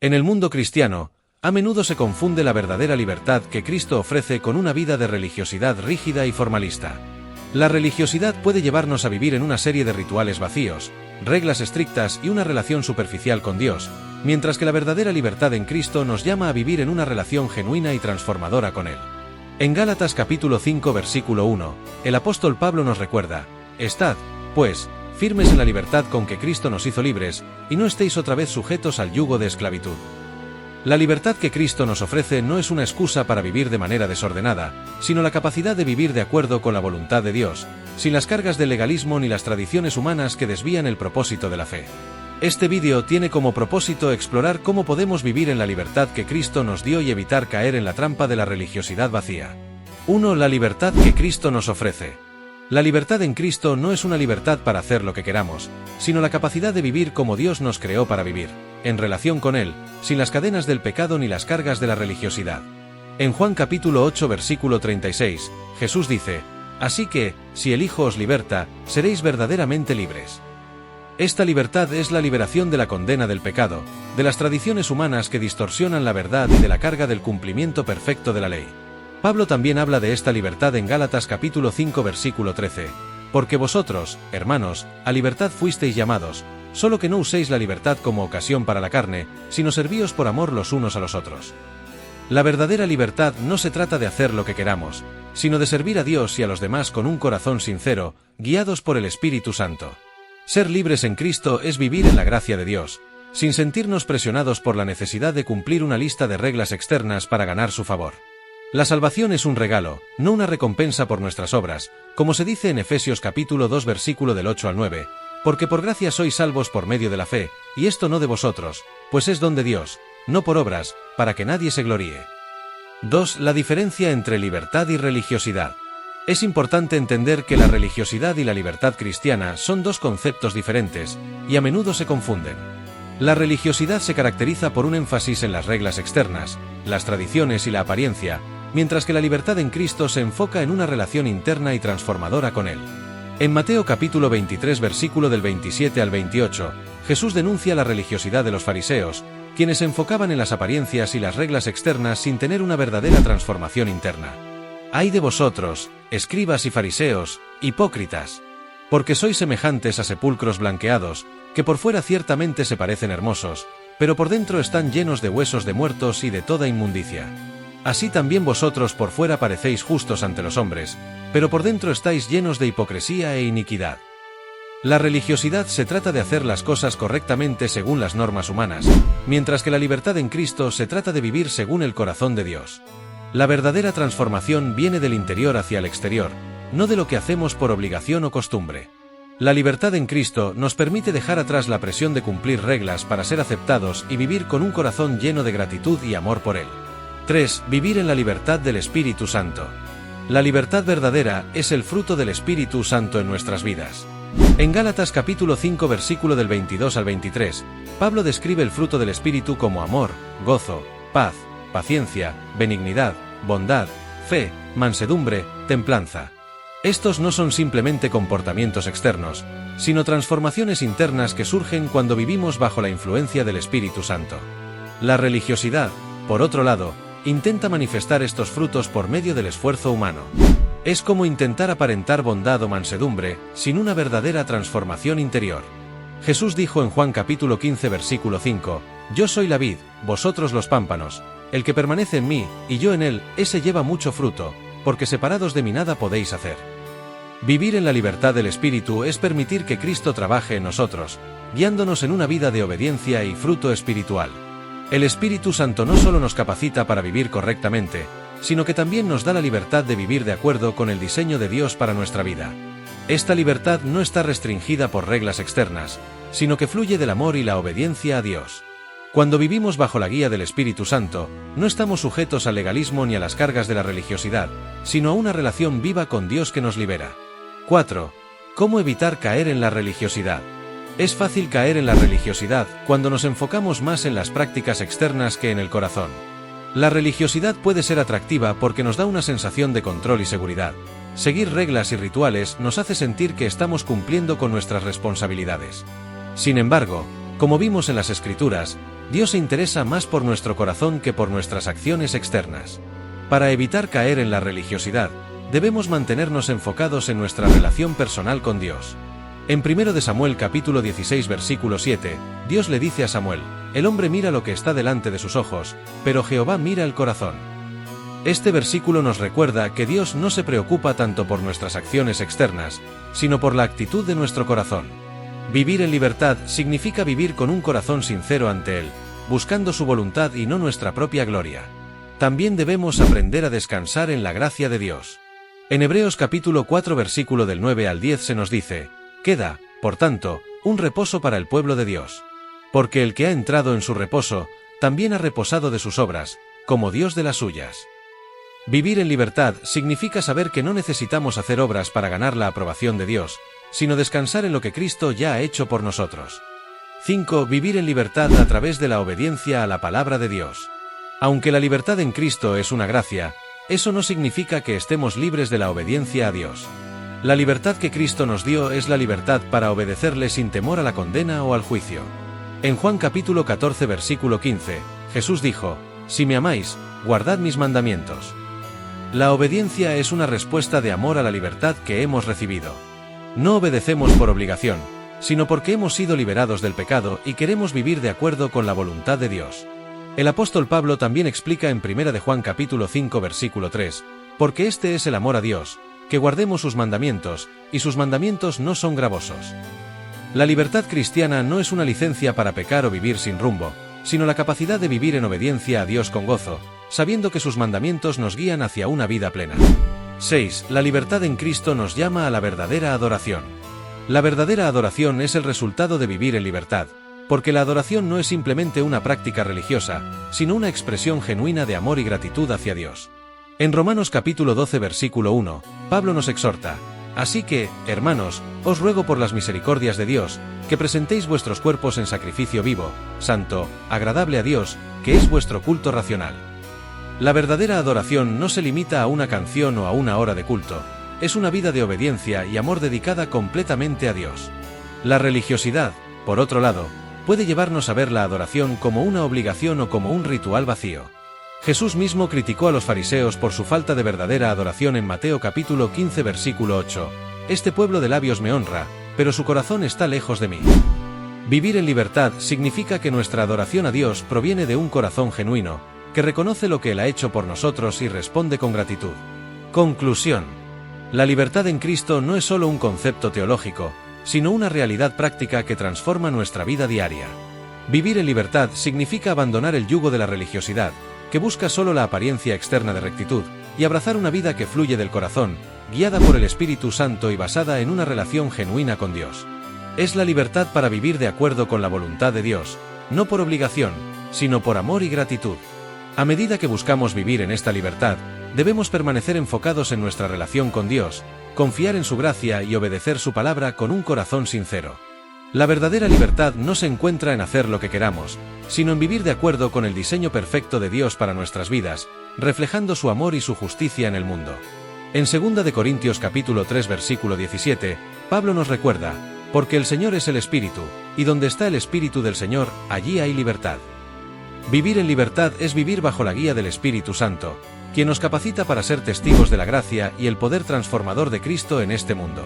En el mundo cristiano, a menudo se confunde la verdadera libertad que Cristo ofrece con una vida de religiosidad rígida y formalista. La religiosidad puede llevarnos a vivir en una serie de rituales vacíos, reglas estrictas y una relación superficial con Dios, mientras que la verdadera libertad en Cristo nos llama a vivir en una relación genuina y transformadora con Él. En Gálatas capítulo 5 versículo 1, el apóstol Pablo nos recuerda: «Estad, pues, firmes en la libertad con que Cristo nos hizo libres, y no estéis otra vez sujetos al yugo de esclavitud». La libertad que Cristo nos ofrece no es una excusa para vivir de manera desordenada, sino la capacidad de vivir de acuerdo con la voluntad de Dios, sin las cargas del legalismo ni las tradiciones humanas que desvían el propósito de la fe. Este vídeo tiene como propósito explorar cómo podemos vivir en la libertad que Cristo nos dio y evitar caer en la trampa de la religiosidad vacía. 1. La libertad que Cristo nos ofrece. La libertad en Cristo no es una libertad para hacer lo que queramos, sino la capacidad de vivir como Dios nos creó para vivir, en relación con Él, sin las cadenas del pecado ni las cargas de la religiosidad. En Juan capítulo 8 versículo 36, Jesús dice: «Así que, si el Hijo os liberta, seréis verdaderamente libres». Esta libertad es la liberación de la condena del pecado, de las tradiciones humanas que distorsionan la verdad y de la carga del cumplimiento perfecto de la ley. Pablo también habla de esta libertad en Gálatas capítulo 5 versículo 13. «Porque vosotros, hermanos, a libertad fuisteis llamados, solo que no uséis la libertad como ocasión para la carne, sino servíos por amor los unos a los otros». La verdadera libertad no se trata de hacer lo que queramos, sino de servir a Dios y a los demás con un corazón sincero, guiados por el Espíritu Santo. Ser libres en Cristo es vivir en la gracia de Dios, sin sentirnos presionados por la necesidad de cumplir una lista de reglas externas para ganar su favor. La salvación es un regalo, no una recompensa por nuestras obras, como se dice en Efesios capítulo 2 versículo del 8 al 9, «Porque por gracia sois salvos por medio de la fe, y esto no de vosotros, pues es don de Dios, no por obras, para que nadie se gloríe». 2. La diferencia entre libertad y religiosidad. Es importante entender que la religiosidad y la libertad cristiana son dos conceptos diferentes, y a menudo se confunden. La religiosidad se caracteriza por un énfasis en las reglas externas, las tradiciones y la apariencia, mientras que la libertad en Cristo se enfoca en una relación interna y transformadora con Él. En Mateo capítulo 23 versículo del 27 al 28, Jesús denuncia la religiosidad de los fariseos, quienes se enfocaban en las apariencias y las reglas externas sin tener una verdadera transformación interna. «Ay de vosotros, escribas y fariseos, hipócritas, porque sois semejantes a sepulcros blanqueados, que por fuera ciertamente se parecen hermosos, pero por dentro están llenos de huesos de muertos y de toda inmundicia. Así también vosotros por fuera parecéis justos ante los hombres, pero por dentro estáis llenos de hipocresía e iniquidad». La religiosidad se trata de hacer las cosas correctamente según las normas humanas, mientras que la libertad en Cristo se trata de vivir según el corazón de Dios. La verdadera transformación viene del interior hacia el exterior, no de lo que hacemos por obligación o costumbre. La libertad en Cristo nos permite dejar atrás la presión de cumplir reglas para ser aceptados y vivir con un corazón lleno de gratitud y amor por Él. 3. Vivir en la libertad del Espíritu Santo. La libertad verdadera es el fruto del Espíritu Santo en nuestras vidas. En Gálatas capítulo 5 versículo del 22 al 23, Pablo describe el fruto del Espíritu como amor, gozo, paz, paciencia, benignidad, bondad, fe, mansedumbre, templanza. Estos no son simplemente comportamientos externos, sino transformaciones internas que surgen cuando vivimos bajo la influencia del Espíritu Santo. La religiosidad, por otro lado, intenta manifestar estos frutos por medio del esfuerzo humano. Es como intentar aparentar bondad o mansedumbre, sin una verdadera transformación interior. Jesús dijo en Juan capítulo 15 versículo 5, «Yo soy la vid, vosotros los pámpanos, el que permanece en mí, y yo en él, ese lleva mucho fruto, porque separados de mí nada podéis hacer». Vivir en la libertad del Espíritu es permitir que Cristo trabaje en nosotros, guiándonos en una vida de obediencia y fruto espiritual. El Espíritu Santo no solo nos capacita para vivir correctamente, sino que también nos da la libertad de vivir de acuerdo con el diseño de Dios para nuestra vida. Esta libertad no está restringida por reglas externas, sino que fluye del amor y la obediencia a Dios. Cuando vivimos bajo la guía del Espíritu Santo, no estamos sujetos al legalismo ni a las cargas de la religiosidad, sino a una relación viva con Dios que nos libera. 4. ¿Cómo evitar caer en la religiosidad? Es fácil caer en la religiosidad cuando nos enfocamos más en las prácticas externas que en el corazón. La religiosidad puede ser atractiva porque nos da una sensación de control y seguridad. Seguir reglas y rituales nos hace sentir que estamos cumpliendo con nuestras responsabilidades. Sin embargo, como vimos en las Escrituras, Dios se interesa más por nuestro corazón que por nuestras acciones externas. Para evitar caer en la religiosidad, debemos mantenernos enfocados en nuestra relación personal con Dios. En 1 de Samuel capítulo 16 versículo 7, Dios le dice a Samuel: el hombre mira lo que está delante de sus ojos, pero Jehová mira el corazón. Este versículo nos recuerda que Dios no se preocupa tanto por nuestras acciones externas, sino por la actitud de nuestro corazón. Vivir en libertad significa vivir con un corazón sincero ante Él, buscando su voluntad y no nuestra propia gloria. También debemos aprender a descansar en la gracia de Dios. En Hebreos capítulo 4 versículo del 9 al 10 se nos dice: queda, por tanto, un reposo para el pueblo de Dios. Porque el que ha entrado en su reposo, también ha reposado de sus obras, como Dios de las suyas. Vivir en libertad significa saber que no necesitamos hacer obras para ganar la aprobación de Dios, sino descansar en lo que Cristo ya ha hecho por nosotros. 5. Vivir en libertad a través de la obediencia a la palabra de Dios. Aunque la libertad en Cristo es una gracia, eso no significa que estemos libres de la obediencia a Dios. La libertad que Cristo nos dio es la libertad para obedecerle sin temor a la condena o al juicio. En Juan capítulo 14 versículo 15, Jesús dijo: si me amáis, guardad mis mandamientos. La obediencia es una respuesta de amor a la libertad que hemos recibido. No obedecemos por obligación, sino porque hemos sido liberados del pecado y queremos vivir de acuerdo con la voluntad de Dios. El apóstol Pablo también explica en 1 de Juan capítulo 5 versículo 3, porque este es el amor a Dios, que guardemos sus mandamientos, y sus mandamientos no son gravosos. La libertad cristiana no es una licencia para pecar o vivir sin rumbo, sino la capacidad de vivir en obediencia a Dios con gozo, sabiendo que sus mandamientos nos guían hacia una vida plena. 6. La libertad en Cristo nos llama a la verdadera adoración. La verdadera adoración es el resultado de vivir en libertad, porque la adoración no es simplemente una práctica religiosa, sino una expresión genuina de amor y gratitud hacia Dios. En Romanos capítulo 12 versículo 1, Pablo nos exhorta: así que, hermanos, os ruego por las misericordias de Dios, que presentéis vuestros cuerpos en sacrificio vivo, santo, agradable a Dios, que es vuestro culto racional. La verdadera adoración no se limita a una canción o a una hora de culto, es una vida de obediencia y amor dedicada completamente a Dios. La religiosidad, por otro lado, puede llevarnos a ver la adoración como una obligación o como un ritual vacío. Jesús mismo criticó a los fariseos por su falta de verdadera adoración en Mateo capítulo 15 versículo 8, este pueblo de labios me honra, pero su corazón está lejos de mí. Vivir en libertad significa que nuestra adoración a Dios proviene de un corazón genuino, que reconoce lo que Él ha hecho por nosotros y responde con gratitud. Conclusión. La libertad en Cristo no es solo un concepto teológico, sino una realidad práctica que transforma nuestra vida diaria. Vivir en libertad significa abandonar el yugo de la religiosidad, que busca solo la apariencia externa de rectitud, y abrazar una vida que fluye del corazón, guiada por el Espíritu Santo y basada en una relación genuina con Dios. Es la libertad para vivir de acuerdo con la voluntad de Dios, no por obligación, sino por amor y gratitud. A medida que buscamos vivir en esta libertad, debemos permanecer enfocados en nuestra relación con Dios, confiar en su gracia y obedecer su palabra con un corazón sincero. La verdadera libertad no se encuentra en hacer lo que queramos, sino en vivir de acuerdo con el diseño perfecto de Dios para nuestras vidas, reflejando su amor y su justicia en el mundo. En 2 de Corintios capítulo 3 versículo 17, Pablo nos recuerda: porque el Señor es el Espíritu, y donde está el Espíritu del Señor, allí hay libertad. Vivir en libertad es vivir bajo la guía del Espíritu Santo, quien nos capacita para ser testigos de la gracia y el poder transformador de Cristo en este mundo.